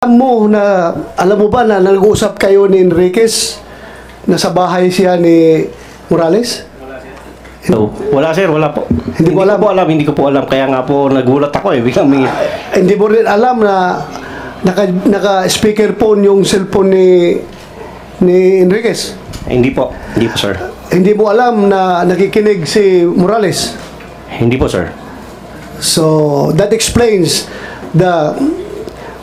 Alam mo ba na nag-uusap kayo ni Enriquez na sa bahay siya ni Morales? So, wala sir, wala po. Hindi Hindi ko po alam. Kaya nga po nagulat ako eh. Biglang may... Hindi mo rin alam na naka-speakerphone yung cellphone ni Enriquez? Hindi po sir. Hindi mo alam na nakikinig si Morales? Hindi po sir. So, that explains the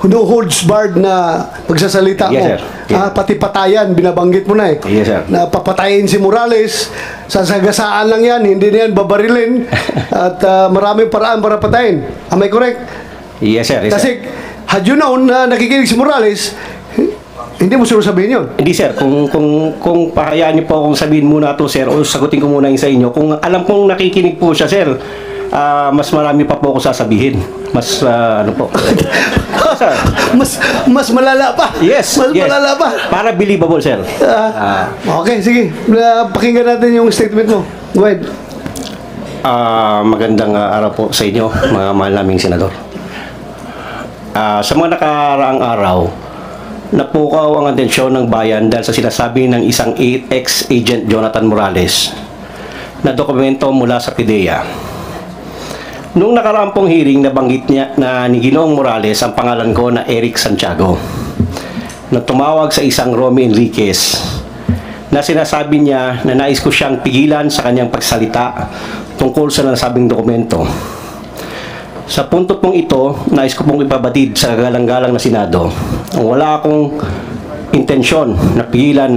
who holds barred na pagsasalita mo. Yes, sir. Yeah. Pati patayan, binabanggit mo na eh. Yes, sir. Na papatayin si Morales, sasagasaan lang yan, hindi na yan babarilin, at maraming paraan para patayin. Am I correct? Yes, sir. Yes, Kasi, had you known na nakikinig si Morales, hindi mo siguro sabihin yun. Hindi sir, kung pakayaan niyo po akong sabihin muna to sir, o sagutin ko muna yung sa inyo. Kung alam kong nakikinig po siya sir, mas marami pa po ako sasabihin. Mas ano po. Sir. Mas malala pa. Yes. Malala pa. Para believable sir. Okay, sige. Pakinggan natin yung statement mo. Go ahead. Magandang araw po sa inyo, mga mahal naming senador. Sa mga nakaraang araw, napukaw ang atensyon ng bayan dahil sa sinasabi ng isang ex-agent Jonathan Morales na dokumento mula sa PIDEA. Nung nakaraang pong hearing, nabanggit niya na ni Ginoong Morales ang pangalan ko na Eric Santiago, na tumawag sa isang Romy Enriquez, na sinasabi niya na nais ko siyang pigilan sa kanyang pagsalita tungkol sa nasabing dokumento. Sa punto pong ito, nais ko pong ipabatid sa kagalang-galang na Senado ang wala akong intensyon na pigilan,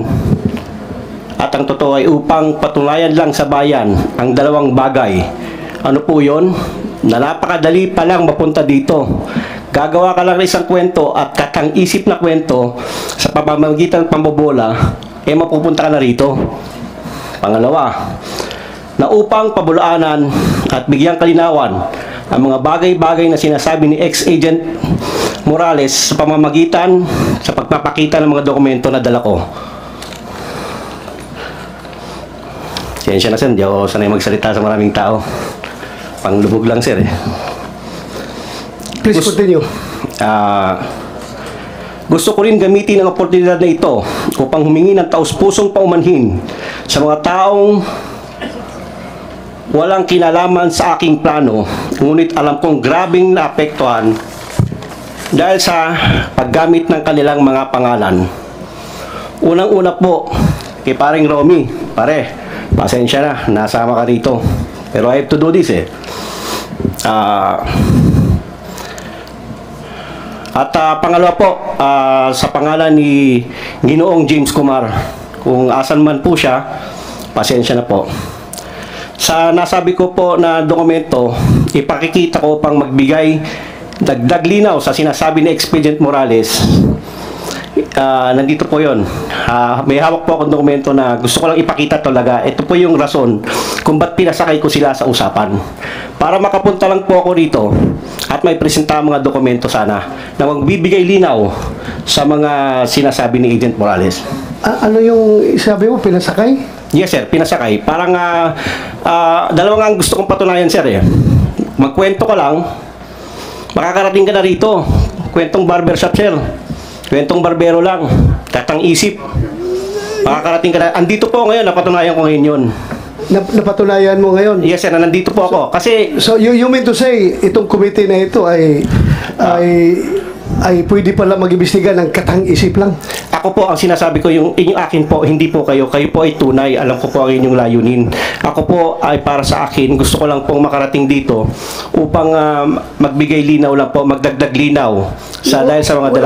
at ang totoo ay upang patunayan lang sa bayan ang dalawang bagay. Ano po yun? Na napakadali pa lang mapunta dito. Gagawa ka lang ng isang kwento at katang-isip na kwento sa pamamagitan ng pambobola, mapupunta ka na rito. Pangalawa, na upang pabulaanan at bigyang kalinawan ang mga bagay-bagay na sinasabi ni ex-agent Morales sa pamamagitan sa pagpapakita ng mga dokumento na dala ko. Siyensya na sir, di ako sanay magsalita sa maraming tao. Panglubog lang sir eh. Please continue. Gusto ko rin gamitin ang oportunidad na ito upang humingi ng taus-pusong paumanhin sa mga taong walang kinalaman sa aking plano, ngunit alam kong grabing naapektuhan dahil sa paggamit ng kanilang mga pangalan. Unang-una po, kay paring Romy, pare, pasensya na, nasama ka rito. Pero I have to do this eh. Pangalawa po, sa pangalan ni Ginoong James Kumar, kung asan man po siya, pasensya na po. Sa nasabi ko po na dokumento, ipakikita ko pang magbigay dagdag linaw sa sinasabi ni ex-agent Morales. Nandito po yon. May hawak po akong dokumento na gusto ko lang ipakita talaga. Ito po yung rason kung ba't pinasakay ko sila sa usapan. Para makapunta lang po ako rito at may presenta mga dokumento sana na magbibigay linaw sa mga sinasabi ni Agent Morales. Ano yung sabi mo, pinasakay? Yes sir, pinasakay. Parang dalawang ang gusto kong patunayan sir eh. Magkwento ka lang, makakarating ka na rito. Kwentong barbershop sir. Kwentong barbero lang. Katang isip. Makakarating ka na. Andito po ngayon, napatunayan ko ngayon yun. Napatunayan mo ngayon? Yes sir, nandito po ako. Kasi... So you mean to say, itong committee na ito ay pwede pala mag-imbestiga ng katang-isip lang? Ako po, ang sinasabi ko, yung akin po, hindi po kayo. Kayo po ay tunay. Alam ko po ang inyong layunin. Ako po ay para sa akin. Gusto ko lang pong makarating dito upang magbigay linaw lang po, magdagdag linaw dahil sa mga dala.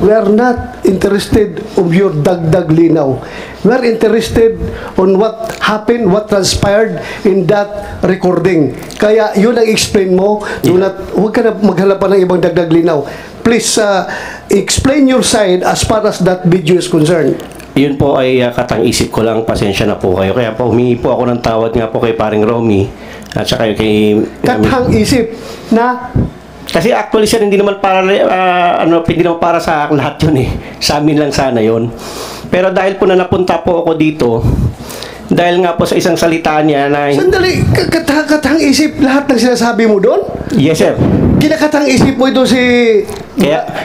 We are not interested of your dagdag linaw. We are interested on what happened, what transpired in that recording. Kaya yun ang explain mo. Huwag ka na maghanap pa ng ibang dagdag linaw. Please explain your side as far as that video is concerned. Yun po ay katang-isip ko lang. Pasensya na po kayo. Kaya po humingi po ako ng tawad nga po kay paring Romy at saka kay... Katang-isip na... Kasi actually sir, hindi naman para hindi naman para sa lahat yun eh. Sa amin lang sana yun. Pero dahil po na napunta po ako dito, Dahil nga po sa isang salita niya na... Sandali, katang isip lahat ng sinasabi mo doon? Yes, sir. Kinakatang isip mo ito si...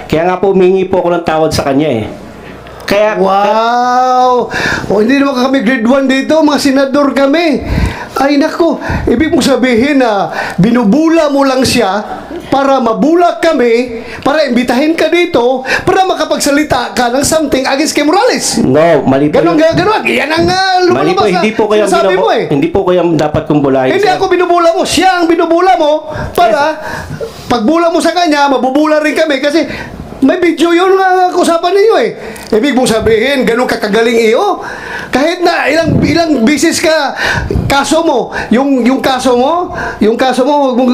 Kaya nga po humingi po ako ng tawad sa kanya eh. Kaya... Wow! O hindi naman kami grade 1 dito, mga senador kami. Ay nako, ibig mong sabihin na binubula mo lang siya para mabula kami, para imbitahin ka dito, para makapagsalita ka ng something against kay Morales. No, mali po. Ganon. Yan ang Mali po, lumalabas hindi po kayo sinasabi mo eh. Hindi po kayo dapat kong bulahin. Hindi sir. ako binubula mo, siya ang binubula mo para pagbula mo sa kanya, mabubula rin kami kasi may video yun nga usapan ninyo eh. Ibig mong sabihin, ganun kakagaling iyo. Kahit na ilang bisis ka, kaso mo, yung kaso mo, huwag mong,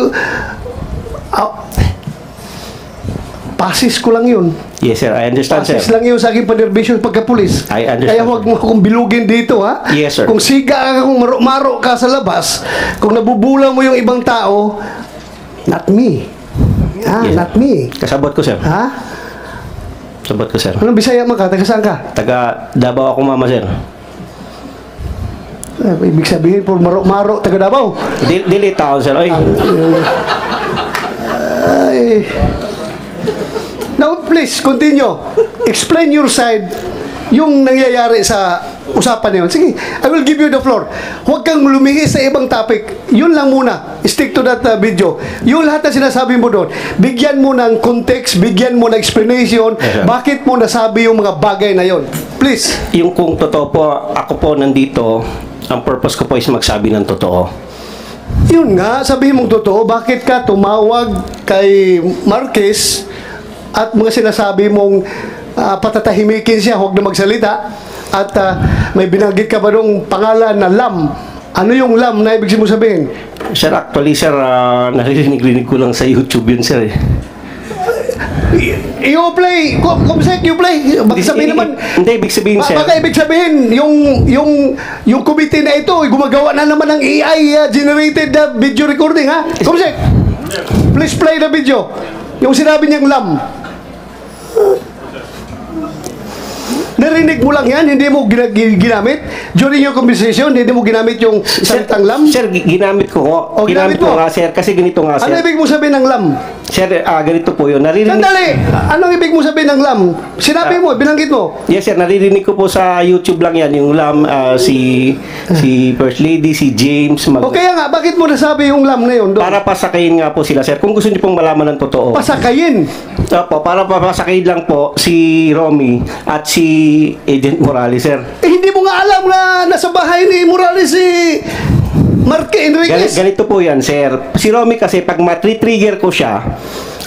pasis ko lang yun. Yes, sir. I understand, Pasis sir. lang yun sa aking panerbisyon pagkapulis. I understand, Kaya huwag mo akong bilugin dito, ha? Yes, sir. Kung siga ka, kung maro ka sa labas, kung nabubula mo yung ibang tao, not me. Yes. Not me. Kasabot ko, sir. Ha? Sabot ko, sir. Anong Bisaya man ka? Taga saan ka? Taga Davao ako, mama, sir. Ibig sabihin, por maro-maro, taga Davao. Dili taon, sir. Ay, Ay. Now, please, continue. Explain your side yung nangyayari sa usapan na yun. Sige, I will give you the floor. Huwag kang lumihis sa ibang topic. Yun lang muna. Stick to that video. Yung lahat na sinasabi mo doon, bigyan mo ng context, bigyan mo ng explanation, Yes, sir. bakit mo nasabi yung mga bagay na yon. Please. yung kung totoo po, ako po nandito, ang purpose ko po is magsabi ng totoo. Yun nga, sabihin mong totoo, bakit ka tumawag kay Marquez at mga sinasabi mong patatahimikin siya, huwag na magsalita, at may binanggit ka ba nung pangalan na Lam? Ano yung Lam na ibig mo sabihin? Sir, actually, sir, naririnig-rinig ko lang sa YouTube yun, sir. You play, kumsek, you play. Baka sabihin naman, Hindi, ibig sabihin, sir. baka ibig sabihin, yung committee na ito, gumagawa na naman ng AI generated video recording, ha? Kumsek, please play the video. Yung sinabi niyang Lam. Narinig mo lang yan, hindi mo ginamit during your conversation, hindi mo ginamit yung salitang Lam. Sir, ginamit ko. O, ginamit mo? ko nga, sir. Kasi ganito nga, Ano sir. ibig mo sabihin ng Lam? Sir, ganito po yun. Naririnig... Sandali! Anong ibig mo sabihin ng Lam? Sinabi mo, binanggit mo. Yes, sir. Naririnig ko po sa YouTube lang yan. Yung Lam, si First Lady, si James. O kaya nga, bakit mo nasabi yung Lam na yun doon? Para pasakayin nga po sila, sir. Kung gusto niyo pong malaman ng totoo. Pasakayin. Opo, para papasakayin lang po si Romy at si Agent Morales, sir. Hindi mo nga alam na nasa bahay ni Morales si Marque Enriquez. Ganito po yan, sir. Si Romy kasi, pag matri-trigger ko siya,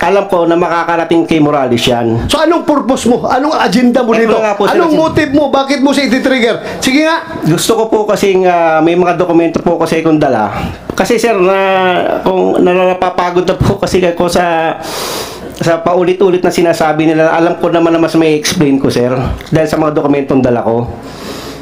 alam ko na makakarating kay Morales yan. So anong purpose mo? Anong agenda mo Ito dito? nga po, sir, Anong kasi- motive mo? Bakit mo siya iti-trigger? Sige nga. Gusto ko po kasi may mga dokumento po kasi akong dala. Kasi, sir, kung napapagod na po kasi ako sa paulit-ulit na sinasabi nila, alam ko naman na mas may explain ko, sir. Dahil sa mga dokumentong dala ko.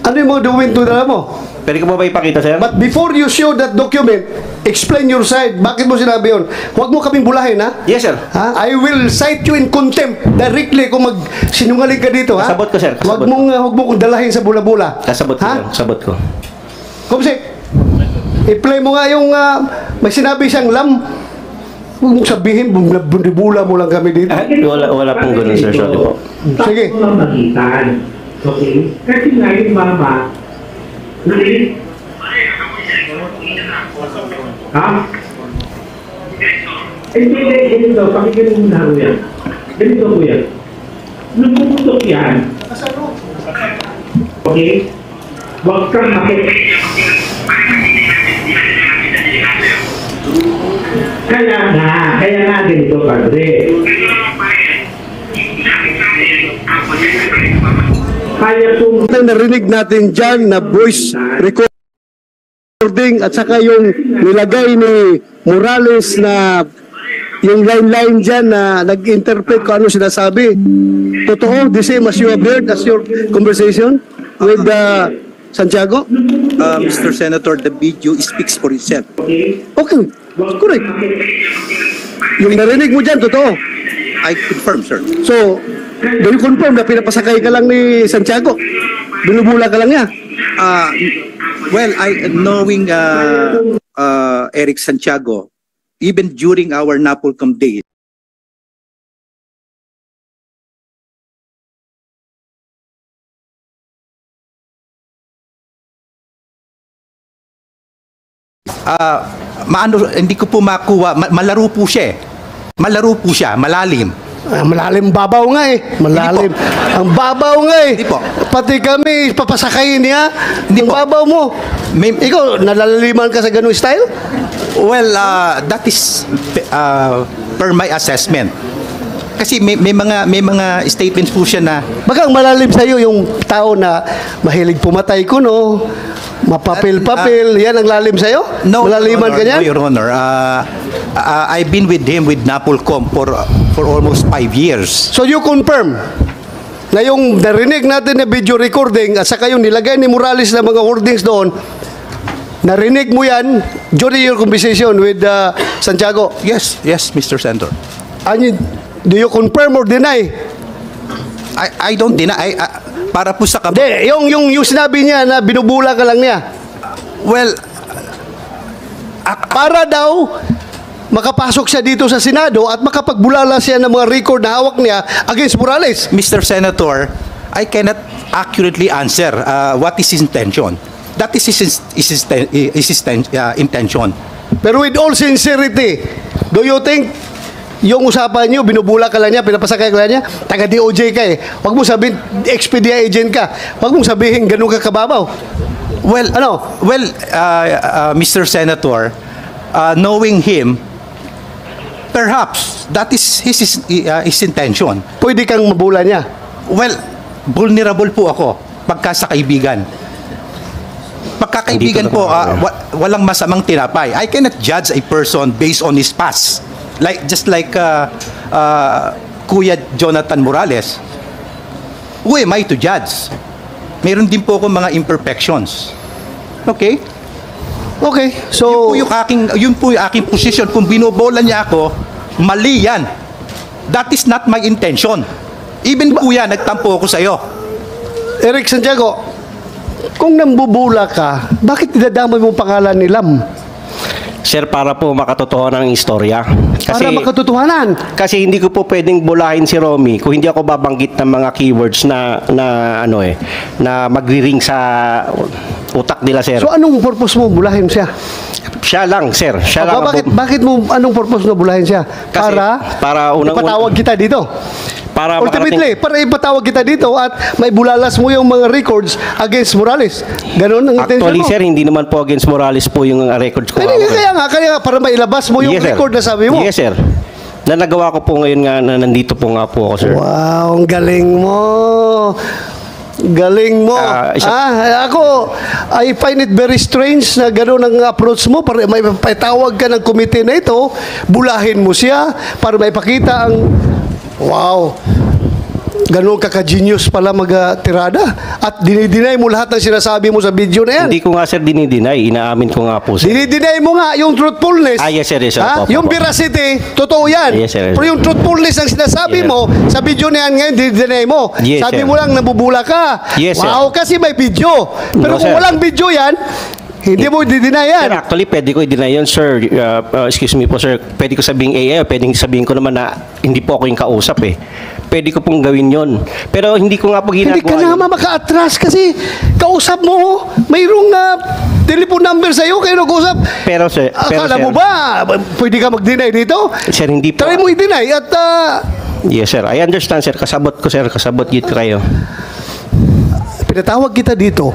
Ano yung mga dokumento na mo? Pwede ko ba ipakita, sir? But before you show that document, explain your side. Bakit mo sinabi yun? Huwag mo kaming bulahin, ha? Yes, sir. Ha? I will cite you in contempt directly kung mag-sinungaling ka dito, ha? Kasabot ko, sir. Kasabot Huwag mo kong dalahin sa bula-bula. Kasabot ko, ha? sir. Kasabot ko. Kumsik, i-play mo nga yung may sinabi siyang Lam. Huwag mong sabihin, bula mo lang kami dito. Wala pong ganun, sir. Sorry po. Sige. Tapos lang magitan. Okay? Kasi nga yung mama, ha? Hindi, ganito, pakinggan mo na ko yan. Ganito ko yan. Nung pumutok yan, okay? Huwag kang Kaya nga ganito, padre. Kaya kung Narinig natin dyan na voice recording at saka yung nilagay ni Morales na yung line-line dyan na nag-interpret kung ano sinasabi. Totoo? The same as you have heard as your conversation with Santiago? Mr. Senator, the video speaks for itself. Okay. Correct. Yung narinig mo dyan, totoo. I confirm, sir. So, do you confirm na pinapasakay ka lang ni Santiago? Binubula ka lang niya? Well, knowing Eric Santiago, even during our NAPOLCOM days, hindi ko po makuha, malaro po siya eh. Malaro po siya, malalim. Malalim babaw nga eh. Malalim. Ang babaw nga eh. Hindi po. Pati kami, papasakayin niya. Hindi Ang po. babaw mo. Ikaw, nalalaliman ka sa ganung style? Well, that is per my assessment. Kasi may mga statements po siya na Baka ang malalim sa'yo yung tao na mahilig pumatay kuno, mapapil-papil, yan ang lalim sa'yo? Malaliman ka niyan? No, Your Honor. I've been with him with NAPOLCOM for almost 5 years. So you confirm na yung narinig natin na video recording at saka yung nilagay ni Morales na mga wordings doon, narinig mo yan during your conversation with Santiago? Yes, Mr. Senator. Do you confirm or deny? I don't deny. Para po sa Hindi, yung sinabi niya na binubula ka lang niya. Well, Para daw makapasok siya dito sa Senado at makapagbulala siya ng mga record na hawak niya against Morales. Mr. Senator, I cannot accurately answer what is his intention. That is his intention. Pero with all sincerity, do you think yung usapan niyo, binubula ka lang niya, pinapasakay ka lang niya, taga-DOJ ka eh. Huwag mo sabihin, Expedia agent ka. Huwag mo sabihin, ganun ka kababaw. Well, Ano? Well, Mr. Senator, knowing him, perhaps that is his intention. Pwede kang mabula niya. Well, vulnerable po ako pagka sa kaibigan. Pagkakaibigan Hindi po, totoo. walang masamang tinapay. I cannot judge a person based on his past. Just like Kuya Jonathan Morales. Who am I to judge? Meron din po ako mga imperfections. Okay? Okay, so... Yun po yung aking position. Kung binobola niya ako, mali yan. That is not my intention. Even po yan, nagtampo ako sa'yo. Eric Santiago, kung nambubula ka, bakit dinadamay mo pangalan ni Lam? Sir, para po makatotohanan ng istorya. Para makatotohanan. Kasi hindi ko po pwedeng bulahin si Romy kung hindi ako babanggit ng mga keywords na magri-ring sa utak nila, sir. So anong purpose mo bulahin siya? Siya lang, sir. Siya lang. Bakit mo, anong purpose mo bulahin siya? Kasi para ipatawag kita dito. Para Ultimately, para ipatawag kita dito at may bulalas mo yung mga records against Morales. Ganon ang intention Actually, mo. sir, hindi naman po against Morales po yung records ko. Kaya nga, para mailabas mo yung Yes, sir. record na sabi mo. Yes, sir. Na nagawa ko po ngayon nga na nandito po nga po ako, sir. Wow, ang galing mo. Galing mo. Ako, I find it very strange na gano'n ang approach mo. Para may patawag ka ng komite na ito, bulahin mo siya para may pakita ang, wow, gano'n ka-genius pala mag-tirada. At dinideny mo lahat ng sinasabi mo sa video na yan. Hindi ko nga, sir, dinideny. Inaamin ko nga po, sir. Dinideny mo nga yung truthfulness. Yes, sir. Yes, sir. Ha? Opo, Yung opo. veracity, totoo yan. Yes, sir. Pero yung truthfulness ang sinasabi Yes. mo, sa video na yan ngayon, dinideny mo. Yes, Sabi sir. mo lang, nabubula ka. Yes, sir. Wow, kasi may video. Pero No, kung sir. walang video yan, hindi mo dideny yan. Sir, actually, pwede ko i-deny yun, sir. Excuse me po, sir. Pwede ko sabihin AI, pwedeng sabihin ko naman na hindi po ako yung kausap eh. Pwede ko pong gawin yun. Pero hindi ko nga po ginagawa Hindi ka na yun. maka-atras kasi kausap mo, mayroong telephone number sa'yo, kayo nag-usap. Pero, sir, Akala sir, mo ba, pwede ka mag-deny dito? Sir, hindi po. Try mo i-deny at Yes, sir. I understand, sir. Kasabot ko, sir. Kasabot git kayo. pinatawag kita dito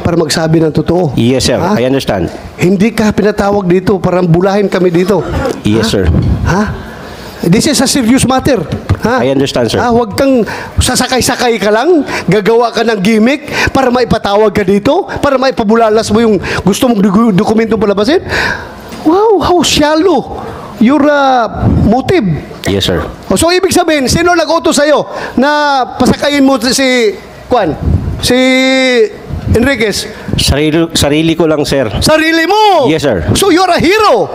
para magsabi ng totoo. Yes, sir. Ha? I understand. Hindi ka pinatawag dito para bulahin kami dito. Yes, sir. Ha? This is a serious matter. Ha? I understand, sir. Huwag kang sasakay-sakay ka lang, gagawa ka ng gimmick para maipatawag ka dito, para maipabulalas mo yung gusto mong dokumento palabasin. Wow, how shallow your motive. Yes, sir. So, ibig sabihin, sino nag-utos sa'yo na pasakayin mo si Enriquez? Sarili ko lang, sir. Sarili mo! Yes, sir. So, you're a hero!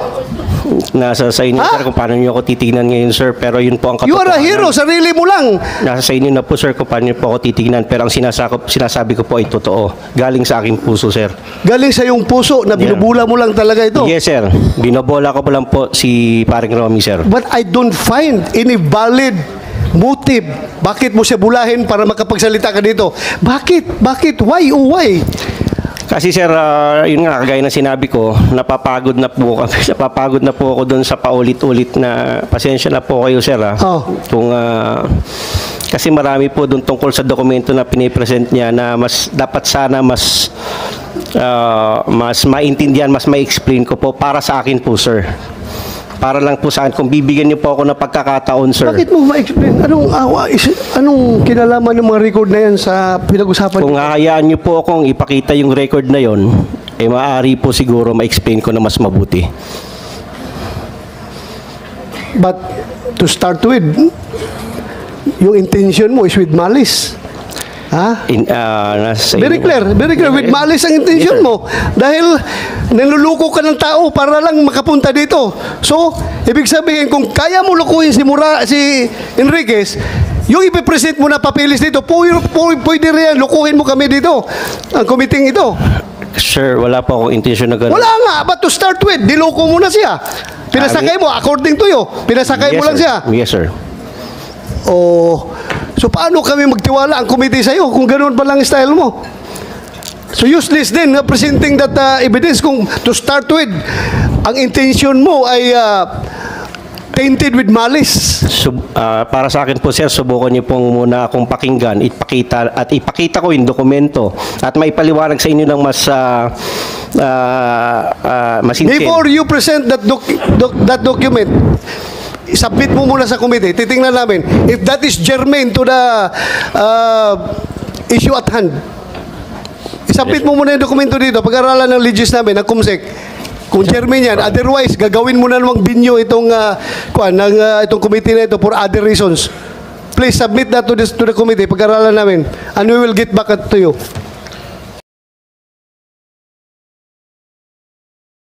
Nasa sa inyo, Ha? sir, kung paano nyo ako titignan ngayon, sir. Pero yun po ang You are a katotohanan. hero, sarili mo lang. Nasa sa inyo na po, sir, kung paano nyo po ako titignan. Pero ang sinasabi ko po ay totoo. Galing sa aking puso, sir. Galing sa iyong puso na binubula mo lang talaga ito. Yes, sir. Binobola ko po lang po si paring Romy, sir. But I don't find any valid motive. Bakit mo siya bulahin para makapagsalita ka dito? Bakit? Bakit? Why? Oh, why? Kasi sir, yun nga, kagaya na sinabi ko, napapagod na po kami. Napapagod na po ako doon sa paulit-ulit na pasensya na po kayo, sir. Oh. Kung, kasi marami po doon tungkol sa dokumento na pinipresent niya na mas dapat sana mas maintindihan, mas ma-explain ko po para sa akin po, sir. Para lang po sa akin, kung bibigyan niyo po ako ng pagkakataon, sir. Bakit mo ma-explain? Anong kinalaman ng mga record na yan sa pinag-usapan? Kung hahayaan niyo po akong ipakita yung record na yon, eh maaari po siguro ma-explain ko na mas mabuti. But to start with, yung intention mo is with malice. Ha? Very clear, with malice ang intention Yes, sir. mo. Dahil niluluko ka ng tao para lang makapunta dito. So, ibig sabihin, kung kaya mo lukuhin si Enriquez, yung ipipresent mo na papilis dito, pwede rin, lukuhin mo kami dito, ang committee ito. Sir, wala po akong intention na gano'n. Wala nga, but to start with, diloko mo na siya. Pinasakay mo, according to you, pinasakay mo lang siya. Yes, sir. Oh, so paano kami magtiwala ang committee sa'yo kung ganoon pa lang style mo? So useless din presenting that evidence kung to start with, ang intention mo ay tainted with malice. Para sa akin po, sir, subukan niyo pong muna akong pakinggan, ipakita ko yung dokumento at maipaliwanag sa inyo ng mas intent. Before you present that document, submit mo muna sa committee. Titingnan namin if that is germane to the issue at hand. Isubmit mo muna yung dokumento dito. Pag-aralan ng legis namin, ng COMSEC. Kung germane yan. Otherwise, gagawin mo na namang binyo itong, itong committee na ito for other reasons. Please submit that to the committee. Pag-aralan namin. And we will get back to you.